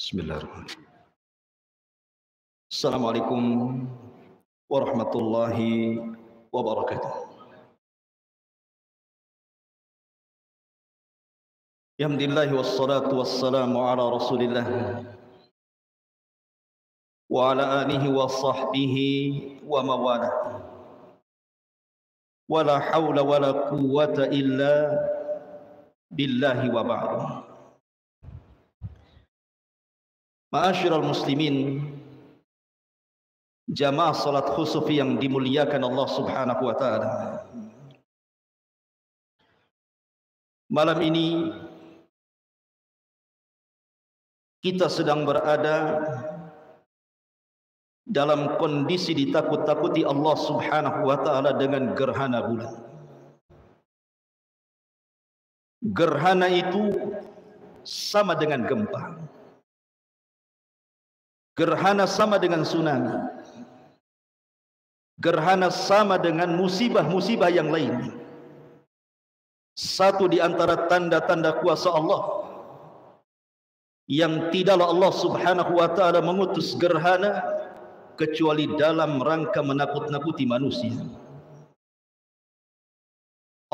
Bismillahirrahmanirrahim. Assalamualaikum warahmatullahi wabarakatuh. Alhamdulillah wassalatu wassalamu ala Rasulillah wa ala alihi wa sahbihi wa mawalah. Wala hawla wala quwwata illa billahi wa ba'du. Ma'asyiral muslimin, jamaah salat khusuf yang dimuliakan Allah Subhanahu wa taala. Malam ini kita sedang berada dalam kondisi ditakut-takuti Allah Subhanahu wa taala dengan gerhana bulan. Gerhana itu sama dengan gempa. Gerhana sama dengan tsunami. Gerhana sama dengan musibah-musibah yang lain. Satu di antara tanda-tanda kuasa Allah yang tidaklah Allah Subhanahu wa taala mengutus gerhana kecuali dalam rangka menakut-nakuti manusia.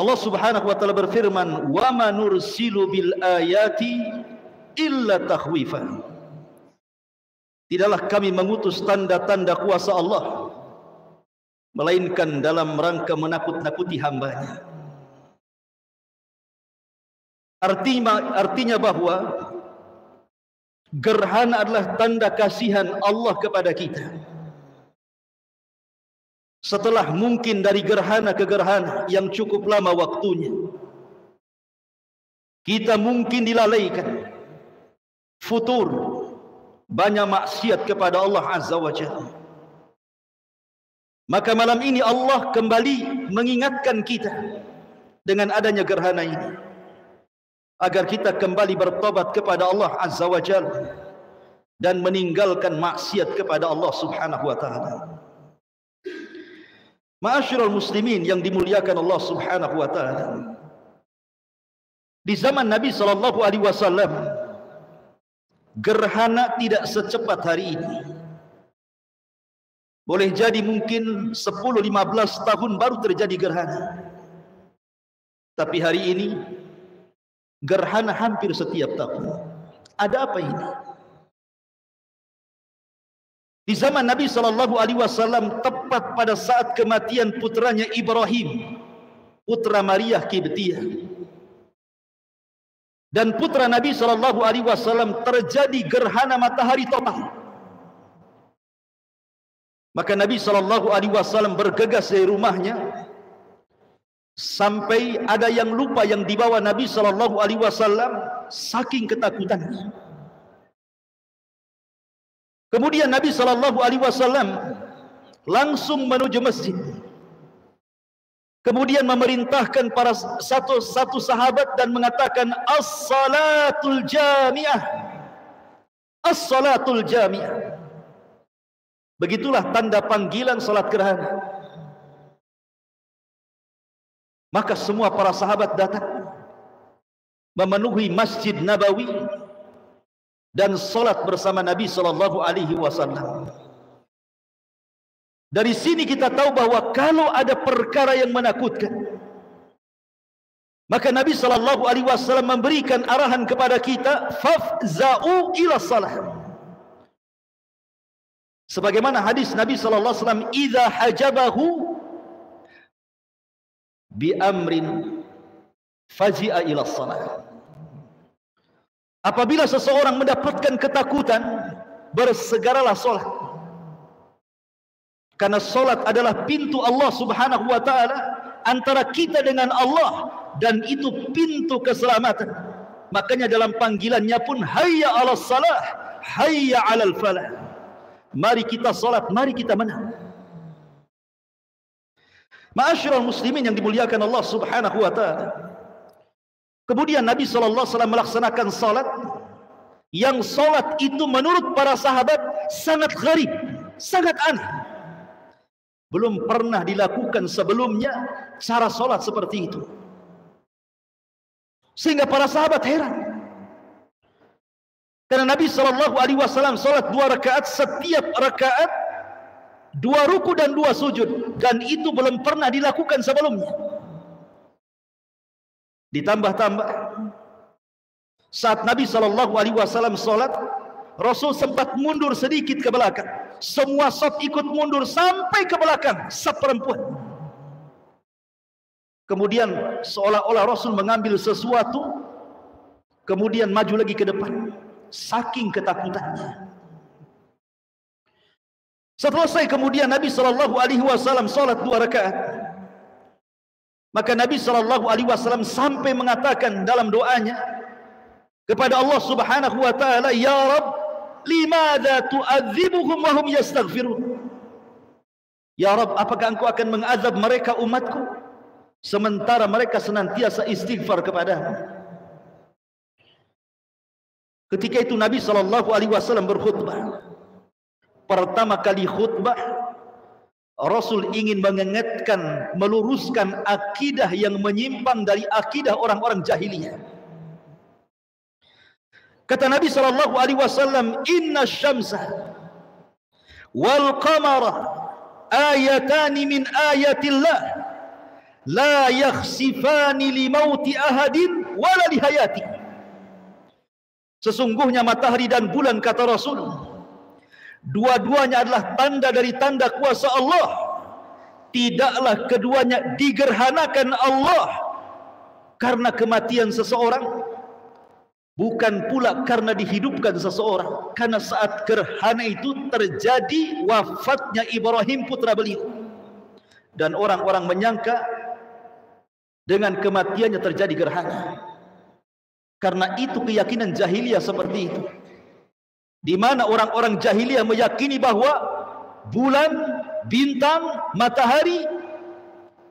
Allah Subhanahu wa taala berfirman, "Wa ma nursilu bil ayati illa takhwifan." Tidaklah kami mengutus tanda-tanda kuasa Allah melainkan dalam rangka menakut-nakuti hambanya. Artinya bahwa gerhana adalah tanda kasihan Allah kepada kita. Setelah mungkin dari gerhana ke gerhana yang cukup lama waktunya, kita mungkin dilalaikan, futur, banyak maksiat kepada Allah Azza wa Jalla. Maka malam ini Allah kembali mengingatkan kita dengan adanya gerhana ini, agar kita kembali bertobat kepada Allah Azza wa Jalla dan meninggalkan maksiat kepada Allah Subhanahu wa taala. Ma'asyiral muslimin yang dimuliakan Allah Subhanahu wa taala, di zaman Nabi sallallahu alaihi wasallam gerhana tidak secepat hari ini. Boleh jadi mungkin 10-15 tahun baru terjadi gerhana. Tapi hari ini gerhana hampir setiap tahun. Ada apa ini? Di zaman Nabi sallallahu alaihi wasallam, tepat pada saat kematian putranya Ibrahim, putra Maria Kibtiyah, dan putra Nabi sallallahu alaihi wasallam, terjadi gerhana matahari total. Maka Nabi sallallahu alaihi wasallam bergegas dari rumahnya, sampai ada yang lupa yang dibawa Nabi sallallahu alaihi wasallam saking ketakutannya. Kemudian Nabi sallallahu alaihi wasallam langsung menuju masjid. Kemudian memerintahkan para satu sahabat dan mengatakan, as-salatul jami'ah, as-salatul jami'ah. Begitulah tanda panggilan salat gerhana. Maka semua para sahabat datang memenuhi Masjid Nabawi dan salat bersama Nabi sallallahu alaihi wasallam. Dari sini kita tahu bahwa kalau ada perkara yang menakutkan, maka Nabi sallallahu alaihi wasallam memberikan arahan kepada kita, fafza'u ila salah. Sebagaimana hadis Nabi sallallahu alaihi wasallam, idza hajabahu bi amrin fazi'a ila salah. Apabila seseorang mendapatkan ketakutan, bersegeralah salat. Karena solat adalah pintu Allah Subhanahu wa taala antara kita dengan Allah, dan itu pintu keselamatan. Makanya dalam panggilannya pun, hayya 'alas salah, hayya 'alal falah. Mari kita salat, mari kita menang. Ma'asyiral muslimin yang dimuliakan Allah Subhanahu wa taala. Kemudian Nabi sallallahu alaihi wasallam melaksanakan salat, yang salat itu menurut para sahabat sangat gharib, sangat aneh. Belum pernah dilakukan sebelumnya cara solat seperti itu. Sehingga para sahabat heran. Karena Nabi SAW salat 2 rakaat, setiap rakaat 2 ruku dan 2 sujud, dan itu belum pernah dilakukan sebelumnya. Ditambah-tambah, saat Nabi SAW salat, Rasul sempat mundur sedikit ke belakang. Semua saf ikut mundur sampai ke belakang, saf perempuan. Kemudian seolah-olah Rasul mengambil sesuatu, kemudian maju lagi ke depan, saking ketakutannya. Selesai kemudian Nabi SAW salat 2 rakaat. Maka Nabi SAW sampai mengatakan dalam doanya kepada Allah Subhanahu wa taala, "Ya Rabb, limadza tu'adzibuhum wa hum yastaghfirun?" Ya Rabb, apakah engkau akan mengazab mereka umatku sementara mereka senantiasa istighfar kepadamu? Ketika itu Nabi SAW berkhutbah. Pertama kali khutbah, Rasul ingin mengingatkan, meluruskan akidah yang menyimpang dari akidah orang-orang jahiliyah. Kata Nabi SAW, "Inna syamsa wal qamara ayatani min ayatillah la yakhsifani li mauti ahadin wala li hayati." Sesungguhnya matahari dan bulan, kata Rasul, dua-duanya adalah tanda dari tanda kuasa Allah. Tidaklah keduanya digerhanakan Allah karena kematian seseorang, bukan pula karena dihidupkan seseorang. Karena saat gerhana itu terjadi wafatnya Ibrahim putra beliau, dan orang-orang menyangka dengan kematiannya terjadi gerhana. Karena itu keyakinan jahiliyah seperti itu, di mana orang-orang jahiliyah meyakini bahwa bulan, bintang, matahari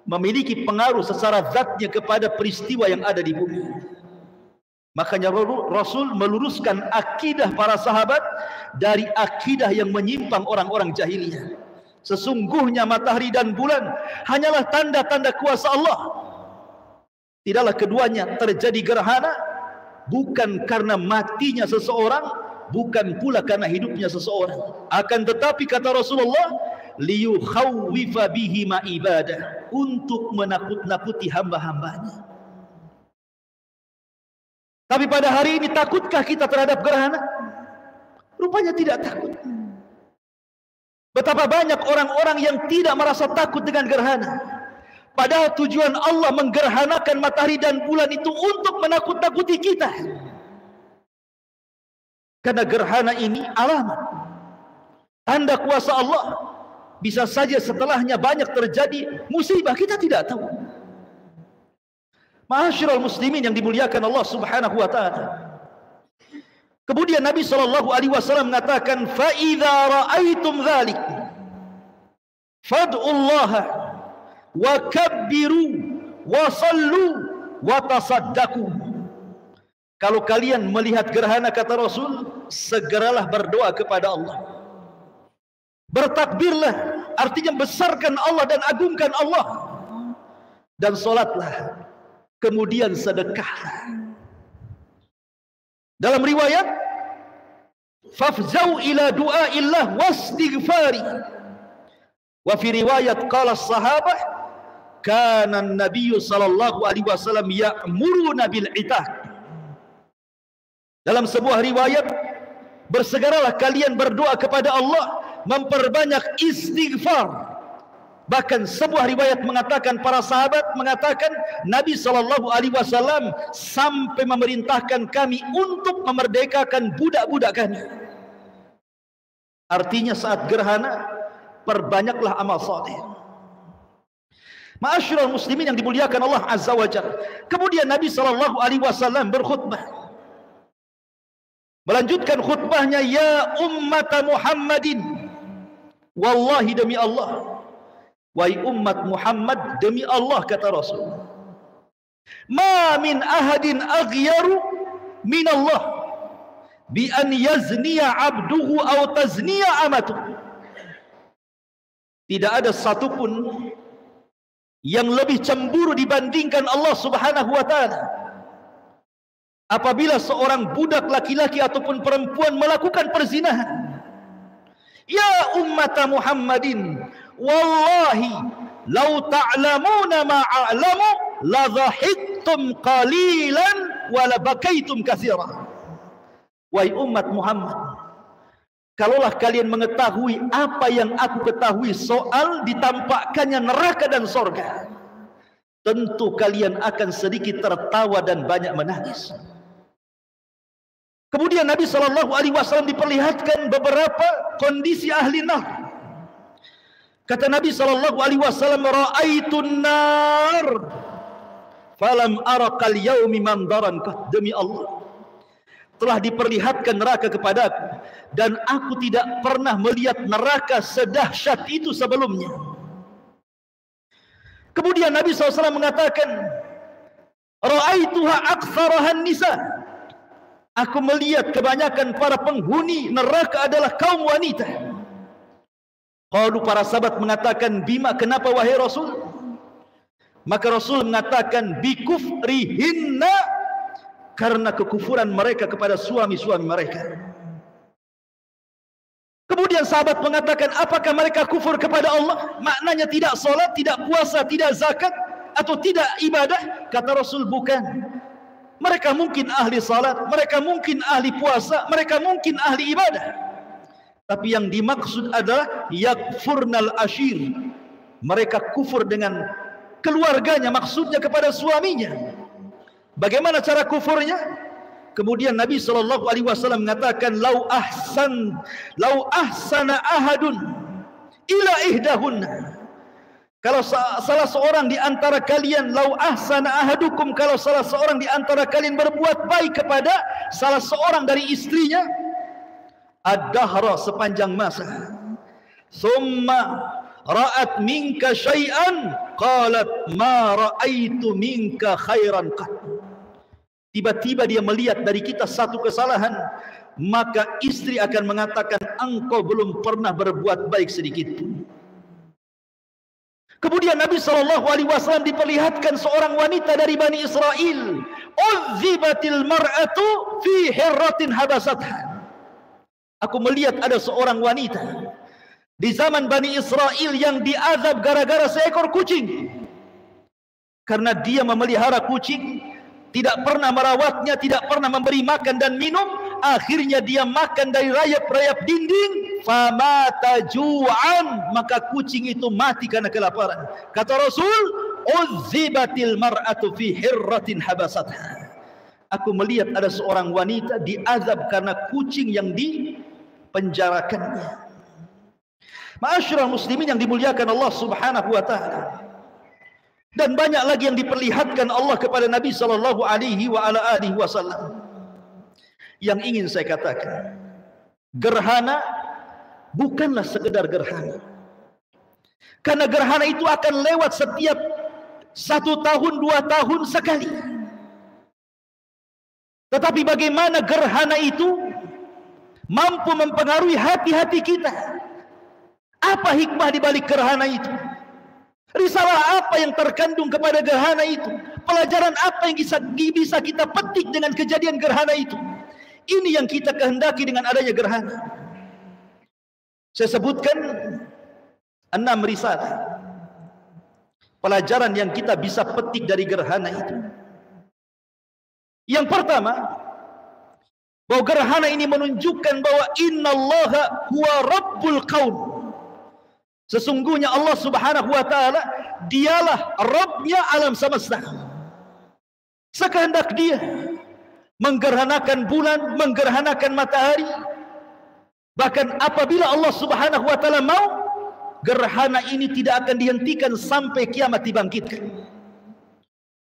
memiliki pengaruh secara zatnya kepada peristiwa yang ada di bumi. Makanya Rasul meluruskan akidah para sahabat dari akidah yang menyimpang orang-orang jahiliyah. Sesungguhnya matahari dan bulan hanyalah tanda-tanda kuasa Allah. Tidaklah keduanya terjadi gerhana, bukan karena matinya seseorang, bukan pula karena hidupnya seseorang. Akan tetapi kata Rasulullah, liyukhawwifa bihi ma ibadah, untuk menakut-nakuti hamba-hambanya. Tapi pada hari ini takutkah kita terhadap gerhana? Rupanya tidak takut. Betapa banyak orang-orang yang tidak merasa takut dengan gerhana, padahal tujuan Allah menggerhanakan matahari dan bulan itu untuk menakut-nakuti kita. Karena gerhana ini alamat, tanda kuasa Allah. Bisa saja setelahnya banyak terjadi musibah, kita tidak tahu. Ma'asyiral muslimin yang dimuliakan Allah Subhanahu wa taala. Kemudian Nabi SAW mengatakan, "Fa idza ra'aitum dzalik fad'ullaha wa kabbiru wa sallu wa tasaddaqu." Kalau kalian melihat gerhana, kata Rasul, segeralah berdoa kepada Allah. Bertakbirlah, artinya besarkan Allah dan agungkan Allah. Dan solatlah, kemudian sedekahlah. Dalam riwayat, fafzau ila du'aillah wastighfari. Wa fi riwayat qala as-sahabah, kana an-nabiy sallallahu alaihi wasallam ya'muruna bil itaq. Dalam sebuah riwayat, bersegeralah kalian berdoa kepada Allah, memperbanyak istighfar. Bahkan sebuah riwayat mengatakan, para sahabat mengatakan, Nabi SAW sampai memerintahkan kami untuk memerdekakan budak-budak kami. Artinya saat gerhana, perbanyaklah amal saleh. Ma'asyiral muslimin yang dimuliakan Allah Azza wa Jalla. Kemudian Nabi SAW berkhutbah, melanjutkan khutbahnya, "Ya ummata Muhammadin, wallahi demi Allah, wahai umat Muhammad, demi Allah," kata Rasul, "ma min ahadin aghyaru min Allah bi an yazniya abduhu aw tazniya amatu." Tidak ada satupun yang lebih cemburu dibandingkan Allah Subhanahu wa taala apabila seorang budak laki-laki ataupun perempuan melakukan perzinahan. Ya ummat Muhammadin, wallahi law ta'lamuna ma a'lamu la dhahiktum qalilan wa la bakaitum katsira. Wahai umat Muhammad, kalaulah kalian mengetahui apa yang aku ketahui soal ditampakkannya neraka dan sorga, tentu kalian akan sedikit tertawa dan banyak menangis. Kemudian Nabi SAW diperlihatkan beberapa kondisi ahli nar. Kata Nabi SAW, ra'aitun nar falam arakal yaumi mandaran. Demi Allah, telah diperlihatkan neraka kepadaku, dan aku tidak pernah melihat neraka sedahsyat itu sebelumnya. Kemudian Nabi SAW mengatakan, ra'aituha aktsarahan nisa. Aku melihat kebanyakan para penghuni neraka adalah kaum wanita. Qalu, para sahabat mengatakan, bima, kenapa wahai Rasul? Maka Rasul mengatakan, bikufrihinna, karena kekufuran mereka kepada suami-suami mereka. Kemudian sahabat mengatakan, apakah mereka kufur kepada Allah? Maknanya tidak solat, tidak puasa, tidak zakat, atau tidak ibadah? Kata Rasul, bukan. Mereka mungkin ahli salat, mereka mungkin ahli puasa, mereka mungkin ahli ibadah. Tapi yang dimaksud adalah yakfurnal ashir. Mereka kufur dengan keluarganya, maksudnya kepada suaminya. Bagaimana cara kufurnya? Kemudian Nabi SAW mengatakan, lau ahsana ahadun ila ihdahunna. Kalau salah seorang di antara kalian, lau ahsana ahadukum, kalau salah seorang di antara kalian berbuat baik kepada salah seorang dari istrinya, ad-dahra, sepanjang masa, summa ra'at minka syai'an qalat ma ra'aitu minka khairan qat. Tiba-tiba dia melihat dari kita satu kesalahan, maka istri akan mengatakan, engkau belum pernah berbuat baik sedikit pun. Kemudian Nabi SAW diperlihatkan seorang wanita dari Bani Israel, uzibatil mar'atu fi hirratin habasatha. Aku melihat ada seorang wanita di zaman Bani Israel yang diazab gara-gara seekor kucing. Karena dia memelihara kucing, tidak pernah merawatnya, tidak pernah memberi makan dan minum, akhirnya dia makan dari rayap-rayap dinding, famata ju'an, maka kucing itu mati karena kelaparan. Kata Rasul, uzibatil mar'atu fi hirratin habasatha. Aku melihat ada seorang wanita diazab karena kucing yang dipenjarakannya. Ma'asyiral muslimin yang dimuliakan Allah Subhanahu wa taala. Dan banyak lagi yang diperlihatkan Allah kepada Nabi sallallahu alaihi wasallam. Yang ingin saya katakan, gerhana bukanlah sekedar gerhana. Karena gerhana itu akan lewat setiap 1 tahun, 2 tahun sekali. Tetapi bagaimana gerhana itu mampu mempengaruhi hati-hati kita? Apa hikmah di balik gerhana itu? Risalah apa yang terkandung kepada gerhana itu? Pelajaran apa yang bisa kita petik dengan kejadian gerhana itu? Ini yang kita kehendaki dengan adanya gerhana. Saya sebutkan 6 risalah pelajaran yang kita bisa petik dari gerhana itu. Yang pertama, bahwa gerhana ini menunjukkan bahwa innallaha huwa rabbul qaum. Sesungguhnya Allah Subhanahu wa taala dialah Rabbnya alam semesta. Sekehendak dia menggerhanakan bulan, menggerhanakan matahari. Bahkan apabila Allah Subhanahu wa taala mau, gerhana ini tidak akan dihentikan sampai kiamat dibangkitkan.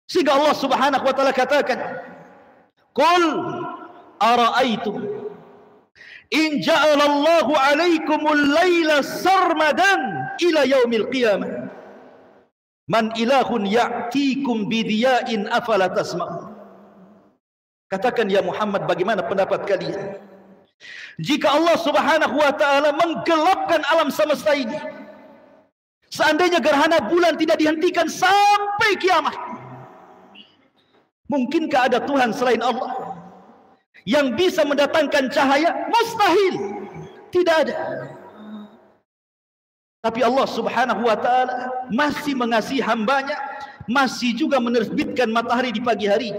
Sehingga Allah Subhanahu wa taala katakan, "Qul ara'aitum in ja'alallahu 'alaikumul laila sarmadan ila yaumil qiyamah man ilahun ya'tikum bidiya'in afala tasma'un." Katakan ya Muhammad, bagaimana pendapat kalian jika Allah Subhanahu wa taala menggelapkan alam semesta ini? Seandainya gerhana bulan tidak dihentikan sampai kiamat, Mungkinkah ada Tuhan selain Allah yang bisa mendatangkan cahaya? Mustahil. Tidak ada. Tapi Allah subhanahu wa ta'ala masih mengasihi hambanya, masih juga menerbitkan matahari di pagi hari.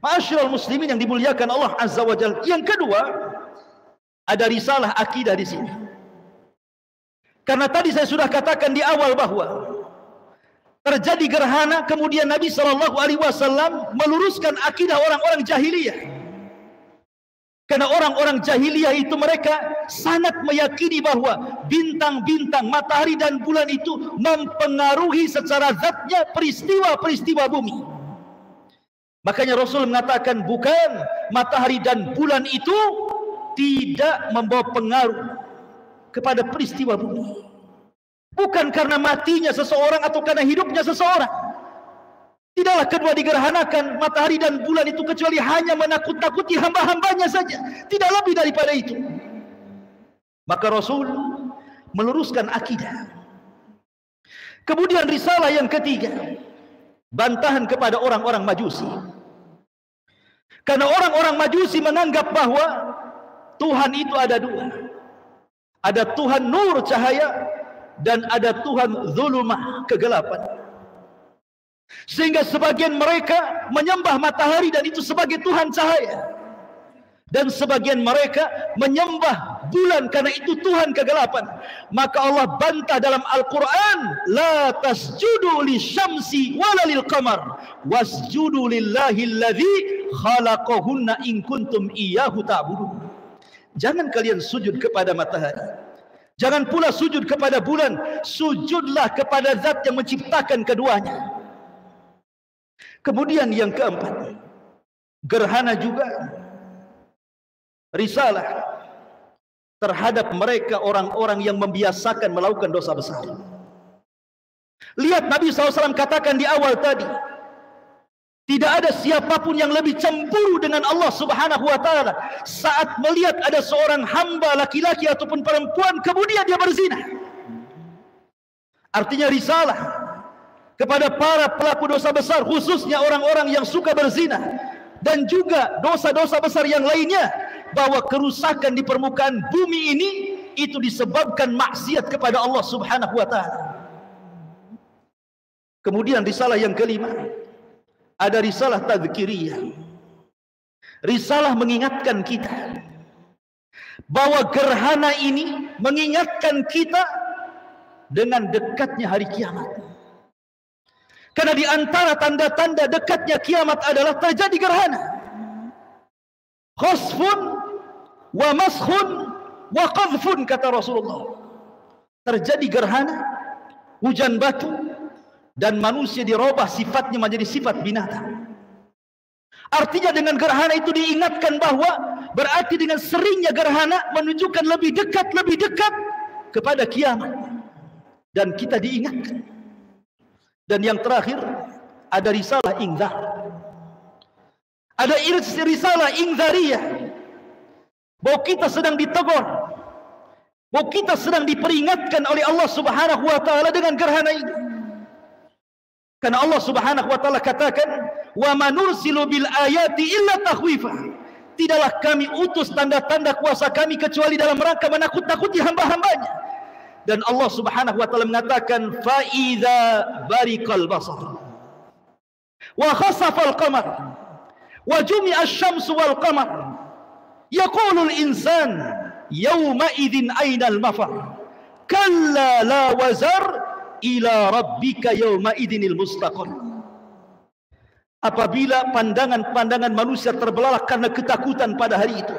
Ma'asyiral muslimin yang dimuliakan Allah azza wa jalla. Yang kedua, ada risalah akidah di sini. Karena tadi saya sudah katakan di awal bahwa terjadi gerhana, kemudian Nabi SAW meluruskan akidah orang-orang jahiliyah. Karena orang-orang jahiliyah itu mereka sangat meyakini bahwa bintang-bintang, matahari dan bulan itu mempengaruhi secara zatnya peristiwa-peristiwa bumi. Makanya Rasul mengatakan bukan, matahari dan bulan itu tidak membawa pengaruh kepada peristiwa bumi. Bukan karena matinya seseorang atau karena hidupnya seseorang. Tidaklah kedua digerhanakan matahari dan bulan itu kecuali hanya menakut-nakuti hamba-hambanya saja. Tidak lebih daripada itu. Maka Rasul meluruskan akidah. Kemudian risalah yang ketiga, bantahan kepada orang-orang Majusi. Karena orang-orang Majusi menganggap bahwa Tuhan itu ada dua. Ada Tuhan nur cahaya dan ada Tuhan zulumah kegelapan. Sehingga sebagian mereka menyembah matahari dan itu sebagai Tuhan cahaya, dan sebagian mereka menyembah bulan karena itu Tuhan kegelapan. Maka Allah bantah dalam Al-Quran, la tasjudu lisyamsi wala lilqamar wasjudu lillahi alladhi khalaqahunna in kuntum iyyahu ta'budun. Jangan kalian sujud kepada matahari, jangan pula sujud kepada bulan, sujudlah kepada zat yang menciptakan keduanya. Kemudian yang keempat, gerhana juga risalah terhadap mereka orang-orang yang membiasakan melakukan dosa besar. Lihat Nabi SAW katakan di awal tadi, tidak ada siapapun yang lebih cemburu dengan Allah subhanahu wa ta'ala saat melihat ada seorang hamba laki-laki ataupun perempuan kemudian dia berzina. Artinya risalah kepada para pelaku dosa besar, khususnya orang-orang yang suka berzina, dan juga dosa-dosa besar yang lainnya, bahwa kerusakan di permukaan bumi ini itu disebabkan maksiat kepada Allah subhanahu wa ta'ala. Kemudian risalah yang kelima, ada risalah tadzkiriyah. Risalah mengingatkan kita bahwa gerhana ini mengingatkan kita dengan dekatnya hari kiamat. Karena di antara tanda-tanda dekatnya kiamat adalah terjadi gerhana. Khasfun wa maskhun wa qadhfun, kata Rasulullah. Terjadi gerhana, hujan batu, dan manusia dirubah sifatnya menjadi sifat binatang. Artinya dengan gerhana itu diingatkan bahwa berarti dengan seringnya gerhana menunjukkan lebih dekat kepada kiamat. Dan kita diingatkan. Dan yang terakhir, ada risalah ingzar. Ada risalah ingzariyah, bahwa kita sedang ditegur, bahwa kita sedang diperingatkan oleh Allah subhanahu wa ta'ala dengan gerhana ini. Karena Allah subhanahu wa ta'ala katakan, wa ma nursilu bil ayati illa takhwifa. Tidaklah kami utus tanda-tanda kuasa kami kecuali dalam rangka menakut-nakuti hamba-hambanya. Dan Allah subhanahu wa ta'ala mengatakan, fa idza barikal basar wa khasafal qamar wa jumi'a asy-syamsu wal qamar yaqulul insan yawma idzin ainal mafar kalla la wazar ila rabbika yawma idzinil mustaqar. Apabila pandangan-pandangan manusia terbelalak karena ketakutan pada hari itu,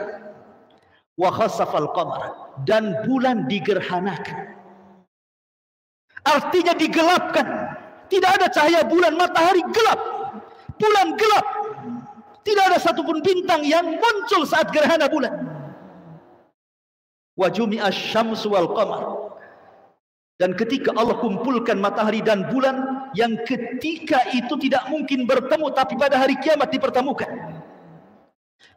wa khasafal qamar, dan bulan digerhanakan. Artinya digelapkan. Tidak ada cahaya bulan, matahari gelap, bulan gelap. Tidak ada satupun bintang yang muncul saat gerhana bulan. Wa jumi'a asy-syamsu wal qamar. Dan ketika Allah kumpulkan matahari dan bulan, yang ketika itu tidak mungkin bertemu, tapi pada hari kiamat dipertemukan,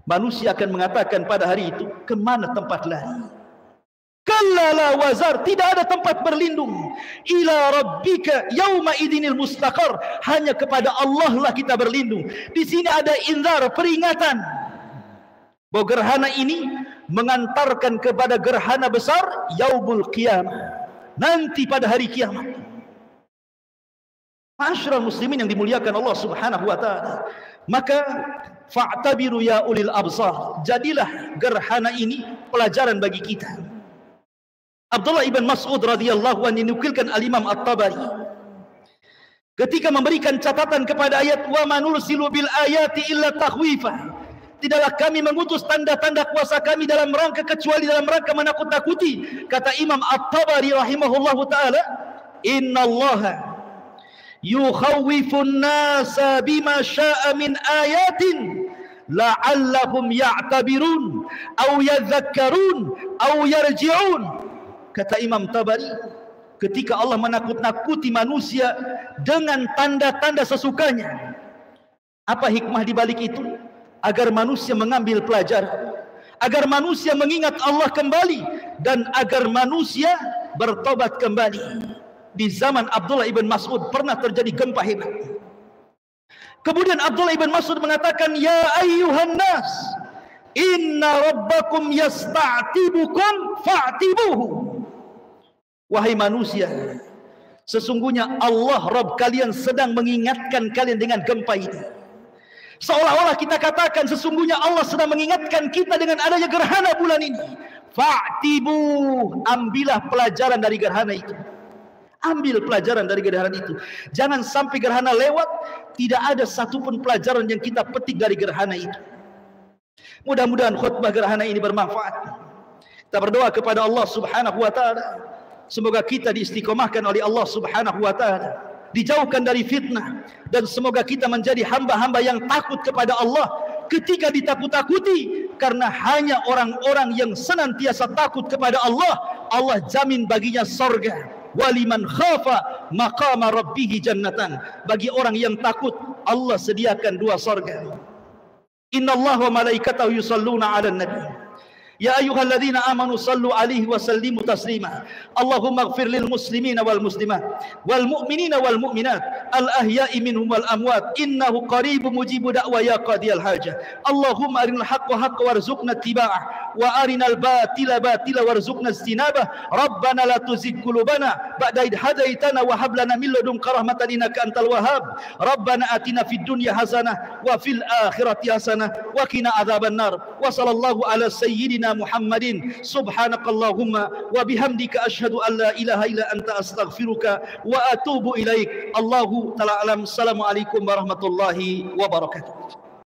manusia akan mengatakan pada hari itu, kemana tempat lari? Kalla la wazar, tidak ada tempat berlindung. Ila rabbika yauma idinil mustaqar, hanya kepada Allah lah kita berlindung. Di sini ada inzar, peringatan bahwa gerhana ini mengantarkan kepada gerhana besar yaumul qiyamah, nanti pada hari kiamat. Ma'asyiral muslimin yang dimuliakan Allah Subhanahu wa taala, maka fa'tabiru ya ulil absar, jadilah gerhana ini pelajaran bagi kita. Abdullah ibn Mas'ud radhiyallahu anhu dinukilkan al-Imam At-Tabari ketika memberikan catatan kepada ayat wa manursilu bil ayati illa takhwifa, tidaklah kami mengutus tanda-tanda kuasa kami dalam rangka kecuali dalam rangka menakut-nakuti. Kata Imam At-Tabari rahimahullahu taala, innallaha yukhawwifun nasa bima syaa min ayatin la'allahum ya'tabirun aw yadhakkarun aw yarji'un. Kata Imam Tabari, ketika Allah menakut-nakuti manusia dengan tanda-tanda sesukanya, apa hikmah di balik itu? Agar manusia mengambil pelajaran, agar manusia mengingat Allah kembali, dan agar manusia bertobat kembali. Di zaman Abdullah ibn Mas'ud pernah terjadi gempa hebat. Kemudian Abdullah ibn Mas'ud mengatakan, ya ayyuhan nas, inna rabbakum yasta'tibukum fa'tibuhu. Wahai manusia, sesungguhnya Allah Rabb kalian sedang mengingatkan kalian dengan gempa ini. Seolah-olah kita katakan sesungguhnya Allah sedang mengingatkan kita dengan adanya gerhana bulan ini. Fa'tibu, ambillah pelajaran dari gerhana itu. Ambil pelajaran dari gerhana itu. Jangan sampai gerhana lewat, tidak ada satupun pelajaran yang kita petik dari gerhana itu. Mudah-mudahan khutbah gerhana ini bermanfaat. Kita berdoa kepada Allah Subhanahu wa taala, semoga kita diistiqomahkan oleh Allah Subhanahu wa taala, dijauhkan dari fitnah, dan semoga kita menjadi hamba-hamba yang takut kepada Allah ketika ditakut-takuti, karena hanya orang-orang yang senantiasa takut kepada Allah, Allah jamin baginya sorga. Waliman khafa maqama rabbihi jannatan, bagi orang yang takut Allah sediakan 2 sorga. Innallaha wa malaikatahu yusalluna 'alan nabi ya ayyuhalladzina amanu sallu alaihi wa sallimu taslima. Allahumma ighfir lil muslimina wal muslimat wal mu'minina wal mu'minat al ahya'i minhum wal amwat innahu qaribun mujibu da'wa ya qadiyal hajah. Allahumma arinal haqqa haqqan warzuqna ittiba'ah wa arinal batila batila warzuqna istinabah. Rabbana la tuzigh qulubana ba'da idh hadaitana wa hab lana min ladunka rahmatan innaka antal wahhab. Rabbana atina fid dunya hasanah wa fil akhirati hasanah wa qina adzabannar. Wa sallallahu ala sayyidina Muhammadin subhanakallahumma wa bihamdika asyhadu an la ilaha illa anta astaghfiruka wa atubu ilaik. Allahu ta'ala alam. Assalamualaikum warahmatullahi wabarakatuh.